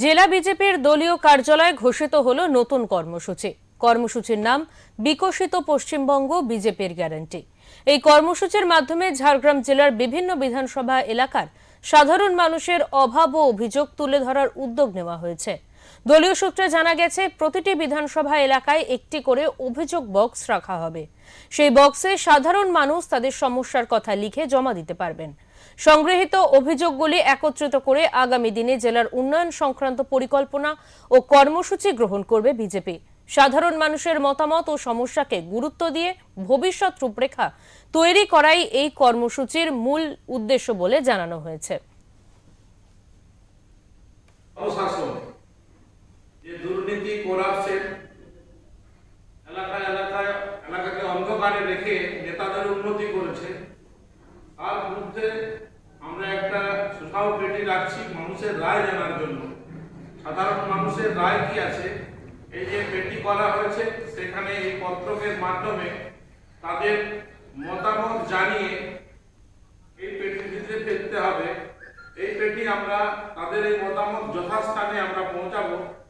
জেলা বিজেপির দলীয় কার্যালয়ে ঘোষিত হলো নতুন কর্মসূচি। কর্মসূচির নাম বিকশিত পশ্চিমবঙ্গ বিজেপির গ্যারান্টি। এই কর্মসূচির মাধ্যমে ঝাড়গ্রাম জেলার বিভিন্ন বিধানসভা এলাকার সাধারণ মানুষের অভাব ও অভিযোগ তুলে ধরার উদ্যোগ নেওয়া হয়েছে। দলীয় সূত্রে জানা গেছে, প্রতিটি বিধানসভা এলাকায় একটি করে অভিযোগ বক্স রাখা হবে। সেই বক্সে সাধারণ মানুষ তাদের সমস্যার কথা লিখে জমা দিতে পারবেন। সংগৃহীত অভিযোগগুলি একত্রিত করে আগামী দিনে জেলার উন্নয়ন সংক্রান্ত পরিকল্পনা ও কর্মসূচি গ্রহণ করবে বিজেপি। সাধারণ মানুষের মতামত ও সমস্যাকে গুরুত্ব দিয়ে ভবিষ্যৎ রূপরেখা তৈরি করাই এই কর্মসূচির মূল উদ্দেশ্য বলে জানানো হয়েছে। দুর্নীতি, করাপশন, এলাকাকে অন্ধকারে রেখে নেতাদের উন্নতি করেছে, তার বিরুদ্ধে আমরা একটা সুষাও পেটি রাখছি মানুষের রায় জানার জন্য। সাধারণ মানুষের রায় কি আছে, এই যে পেটি করা হয়েছে, সেখানে এই পত্রকের মাধ্যমে তাদের মতামত জানিয়ে এই পেটির ভিতরে ফেলতে হবে। এই পেটি আমরা তাদের এই মতামত যথাস্থানে আমরা পৌঁছাবো